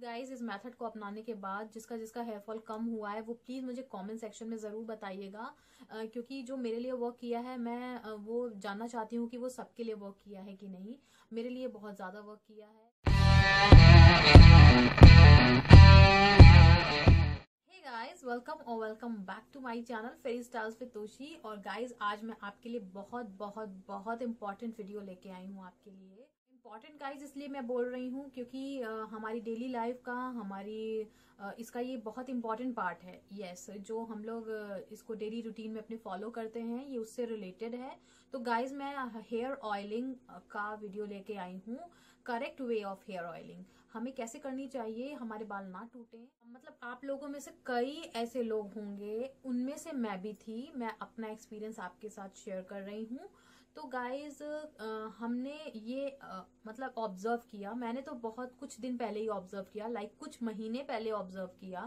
Guys इस method को अपनाने के बाद जिसका जिसका हेयर फॉल कम हुआ है वो प्लीज मुझे कमेंट सेक्शन में जरूर बताइएगा, क्योंकि जो मेरे लिए वर्क किया है मैं वो जानना चाहती हूँ कि वो सबके लिए वर्क किया है कि नहीं। मेरे लिए बहुत ज्यादा वर्क किया है। Hey guys, welcome back to my channel fairy styles with Toshi. और गाइज आज मैं आपके लिए बहुत बहुत बहुत इंपॉर्टेंट वीडियो लेके आई हूँ आपके लिए। इम्पॉर्टेंट गाइज इसलिए मैं बोल रही हूँ क्योंकि हमारी डेली लाइफ का इसका ये बहुत इम्पॉर्टेंट पार्ट है। यस, जो हम लोग इसको डेली रूटीन में अपने फॉलो करते हैं ये उससे रिलेटेड है। तो गाइज मैं हेयर ऑयलिंग का वीडियो लेके आई हूँ। Correct way of hair oiling हमें कैसे करनी चाहिए, हमारे बाल ना टूटे। मतलब आप लोगों में से कई ऐसे लोग होंगे, उनमें से मैं भी थी। मैं अपना एक्सपीरियंस आपके साथ शेयर कर रही हूँ। तो गाइज हमने ये मतलब ऑब्जर्व किया, मैंने तो बहुत कुछ दिन पहले ही ऑब्जर्व किया, लाइक कुछ महीने पहले ऑब्जर्व किया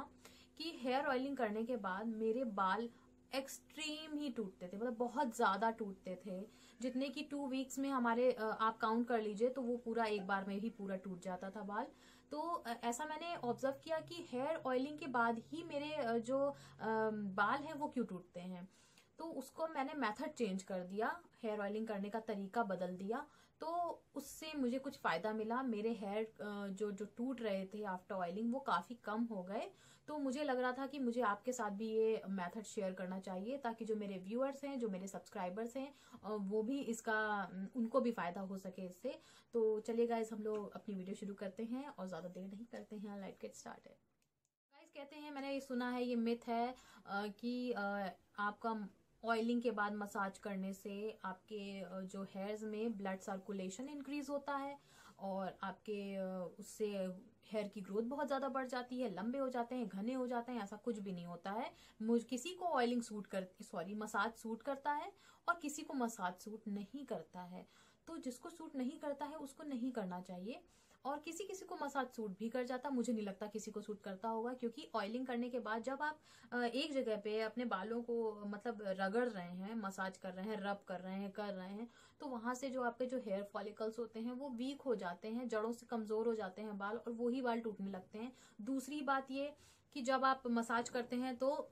कि हेयर ऑयलिंग करने के बाद मेरे बाल एक्सट्रीम ही टूटते थे, मतलब बहुत ज्यादा टूटते थे। जितने कि 2 वीक्स में हमारे आप काउंट कर लीजिए तो वो पूरा एक बार में ही पूरा टूट जाता था बाल। तो ऐसा मैंने ऑब्जर्व किया कि हेयर ऑयलिंग के बाद ही मेरे बाल हैं वो क्यों टूटते हैं। तो उसको मैंने मेथड चेंज कर दिया, हेयर ऑयलिंग करने का तरीका बदल दिया। तो उससे मुझे कुछ फायदा मिला, मेरे हेयर जो जो टूट रहे थे आफ्टर ऑयलिंग वो काफी कम हो गए। तो मुझे लग रहा था कि मुझे आपके साथ भी ये मेथड शेयर करना चाहिए, ताकि जो मेरे व्यूअर्स हैं, जो मेरे सब्सक्राइबर्स हैं, वो भी इसका उनको भी फायदा हो सके इससे। तो चलिए गाइज हम लोग अपनी वीडियो शुरू करते हैं और ज्यादा देर नहीं करते हैं। Let's get started. गाइज कहते हैं, मैंने ये सुना है, ये मिथ है कि आपका ऑयलिंग के बाद मसाज करने से आपके जो हेयर्स में ब्लड सर्कुलेशन इंक्रीज होता है और आपके उससे हेयर की ग्रोथ बहुत ज्यादा बढ़ जाती है, लंबे हो जाते हैं, घने हो जाते हैं। ऐसा कुछ भी नहीं होता है। किसी को ऑयलिंग सूट कर सॉरी मसाज सूट करता है और किसी को मसाज सूट नहीं करता है। तो जिसको सूट नहीं करता है उसको नहीं करना चाहिए, और किसी किसी को मसाज सूट भी कर जाता। मुझे नहीं लगता किसी को सूट करता होगा, क्योंकि ऑयलिंग करने के बाद जब आप एक जगह पे अपने बालों को मतलब रगड़ रहे हैं, मसाज कर रहे हैं, रब कर रहे हैं, तो वहां से जो आपके जो हेयर फॉलिकल्स होते हैं वो वीक हो जाते हैं, जड़ों से कमजोर हो जाते हैं बाल, और वही बाल टूटने लगते हैं। दूसरी बात ये कि जब आप मसाज करते हैं तो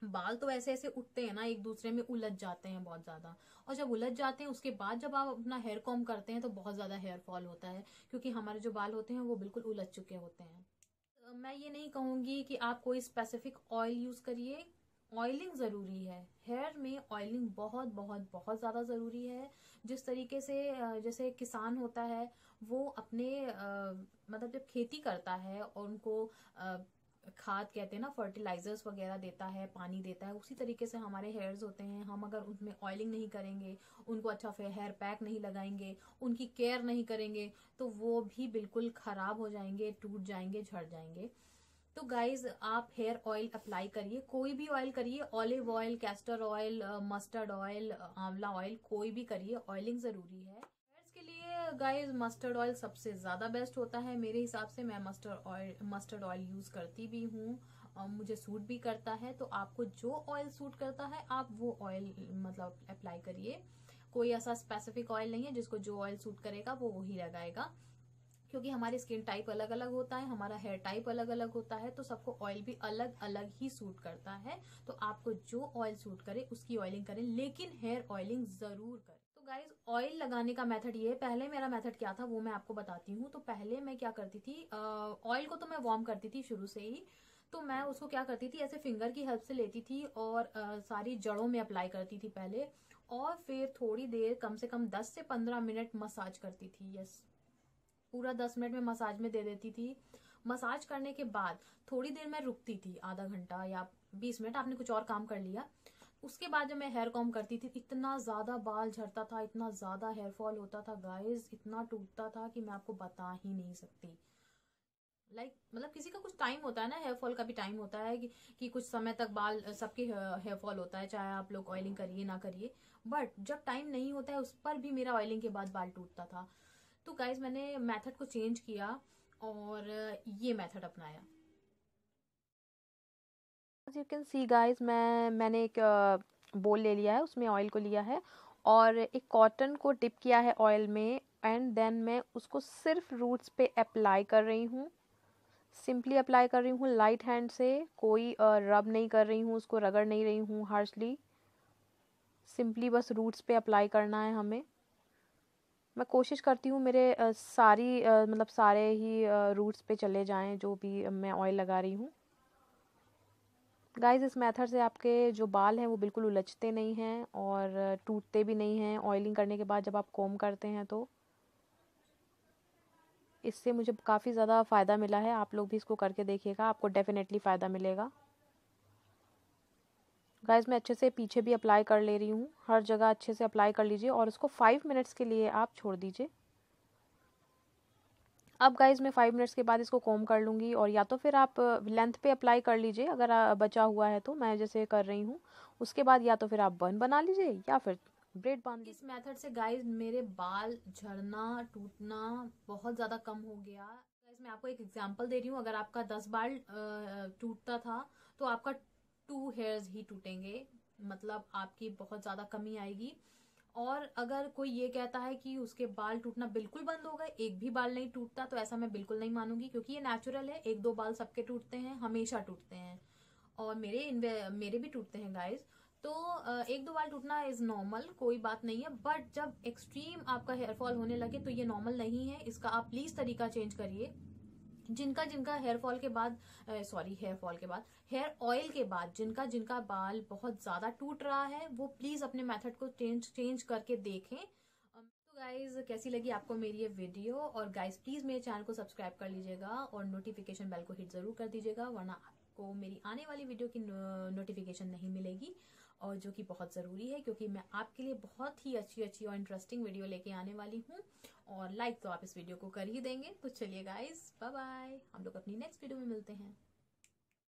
बाल तो ऐसे ऐसे उठते हैं ना, एक दूसरे में उलझ जाते हैं बहुत ज्यादा। और जब उलझ जाते हैं उसके बाद जब आप अपना हेयर कॉम्ब करते हैं तो बहुत ज्यादा हेयर फॉल होता है, क्योंकि हमारे जो बाल होते हैं वो बिल्कुल उलझ चुके होते हैं। मैं ये नहीं कहूंगी कि आप कोई स्पेसिफिक ऑयल यूज करिए। ऑयलिंग जरूरी है, हेयर में ऑयलिंग बहुत बहुत बहुत ज्यादा जरूरी है। जिस तरीके से जैसे किसान होता है, वो अपने मतलब जब खेती करता है और उनको खाद कहते हैं ना, फर्टिलाइजर्स वगैरह देता है, पानी देता है, उसी तरीके से हमारे हेयर्स होते हैं। हम अगर उनमें ऑयलिंग नहीं करेंगे, उनको अच्छा हेयर पैक नहीं लगाएंगे, उनकी केयर नहीं करेंगे, तो वो भी बिल्कुल खराब हो जाएंगे, टूट जाएंगे, झड़ जाएंगे। तो गाइज आप हेयर ऑयल अप्लाई करिए, कोई भी ऑयल करिए, olive oil, castor oil, mustard oil, आंवला ऑयल, कोई भी करिए, ऑयलिंग जरूरी है। हेयर्स के लिए गाइज मस्टर्ड ऑयल सबसे ज्यादा बेस्ट होता है मेरे हिसाब से। मैं मस्टर्ड ऑयल यूज करती भी हूँ और मुझे सूट भी करता है। तो आपको जो ऑयल सूट करता है आप वो ऑयल मतलब अप्लाई करिए। कोई ऐसा स्पेसिफिक ऑयल नहीं है, जिसको जो ऑयल सूट करेगा वो वही लगाएगा, क्योंकि हमारी स्किन टाइप अलग अलग होता है, हमारा हेयर टाइप अलग अलग होता है, तो सबको ऑयल भी अलग अलग ही सूट करता है। तो आपको जो ऑयल सूट करे उसकी ऑयलिंग करें, लेकिन हेयर ऑयलिंग जरूर करें। तो गाइज ऑयल लगाने का मेथड ये है। पहले मेरा मेथड क्या था वो मैं आपको बताती हूँ। तो पहले मैं क्या करती थी, ऑयल को तो मैं वार्म करती थी शुरू से ही। तो मैं उसको क्या करती थी, ऐसे फिंगर की हेल्प से लेती थी और सारी जड़ों में अप्लाई करती थी पहले, और फिर थोड़ी देर कम से कम 10 से 15 मिनट मसाज करती थी। यस, पूरा 10 मिनट में मसाज में दे देती थी। मसाज करने के बाद थोड़ी देर मैं रुकती थी, आधा घंटा या 20 मिनट, आपने कुछ और काम कर लिया। उसके बाद जब मैं हेयर कॉम करती थी, इतना ज्यादा बाल झड़ता था, इतना ज्यादा हेयर फॉल होता था गाइस, इतना टूटता था कि मैं आपको बता ही नहीं सकती। मतलब किसी का कुछ टाइम होता है ना, हेयर फॉल का भी टाइम होता है कि कुछ समय तक बाल सबके हेयर फॉल होता है, चाहे आप लोग ऑयलिंग करिए ना करिए। बट जब टाइम नहीं होता है उस पर भी मेरा ऑयलिंग के बाद बाल टूटता था। तो गाइज मैंने मेथड को चेंज किया और ये मेथड अपनाया। As you can see guys, मैंने एक बोल ले लिया है, उसमें ऑयल को लिया है और एक कॉटन को डिप किया है ऑयल में, एंड देन मैं उसको सिर्फ रूट्स पे अप्लाई कर रही हूँ। सिंपली अप्लाई कर रही हूँ लाइट हैंड से, कोई रब नहीं कर रही हूँ, उसको रगड़ नहीं रही हूँ हार्शली। सिंपली बस रूट्स पे अप्लाई करना है हमें। मैं कोशिश करती हूँ मेरे मतलब सारे ही रूट्स पे चले जाएं जो भी मैं ऑयल लगा रही हूँ। गाइस, इस मेथड से आपके जो बाल हैं वो बिल्कुल उलझते नहीं हैं और टूटते भी नहीं हैं ऑयलिंग करने के बाद जब आप कोम करते हैं तो। इससे मुझे काफ़ी ज़्यादा फ़ायदा मिला है। आप लोग भी इसको करके देखिएगा, आपको डेफिनेटली फ़ायदा मिलेगा। गाइस, मैं अच्छे से पीछे भी अप्लाई कर ले रही हूँ, हर जगह अच्छे से अप्लाई कर लीजिए और उसको 5 मिनट्स के लिए आप छोड़ दीजिए। अब गाइस, मैं 5 मिनट्स के बाद इसको कोम कर लूँगी और या तो फिर आप लेंथ पे अप्लाई कर लीजिए अगर बचा हुआ है तो, मैं जैसे कर रही हूँ। उसके बाद या तो फिर आप बन बना लीजिए या फिर ब्रेड बांध लीजिए। इस मेथड से गाइस मेरे बाल झड़ना टूटना बहुत ज़्यादा कम हो गया। गाइस, मैं आपको एक एग्जांपल दे रही हूँ। अगर आपका 10 बाल टूटता था तो आपका 2 हेयर्स ही टूटेंगे, मतलब आपकी बहुत ज़्यादा कमी आएगी। और अगर कोई ये कहता है कि उसके बाल टूटना बिल्कुल बंद हो गए, एक भी बाल नहीं टूटता, तो ऐसा मैं बिल्कुल नहीं मानूंगी, क्योंकि ये नेचुरल है। 1-2 बाल सबके टूटते हैं, हमेशा टूटते हैं, और मेरे भी टूटते हैं गाइस। तो 1-2 बाल टूटना इज नॉर्मल, कोई बात नहीं है। बट जब एक्सट्रीम आपका हेयर फॉल होने लगे तो ये नॉर्मल नहीं है। इसका आप प्लीज तरीका चेंज करिए। जिनका जिनका हेयर फॉल के बाद हेयर ऑयल के बाद जिनका जिनका बाल बहुत ज्यादा टूट रहा है, वो प्लीज अपने मेथड को चेंज करके देखें। तो गाइज, कैसी लगी आपको मेरी ये वीडियो? और गाइज, प्लीज मेरे चैनल को सब्सक्राइब कर लीजिएगा और नोटिफिकेशन बेल को हिट जरूर कर दीजिएगा, वरना आपको मेरी आने वाली वीडियो की नोटिफिकेशन नहीं मिलेगी, और जो कि बहुत ज़रूरी है, क्योंकि मैं आपके लिए बहुत ही अच्छी अच्छी और इंटरेस्टिंग वीडियो लेके आने वाली हूँ। और लाइक तो आप इस वीडियो को कर ही देंगे। तो चलिए गाइज, बाय बाय, हम लोग अपनी नेक्स्ट वीडियो में मिलते हैं।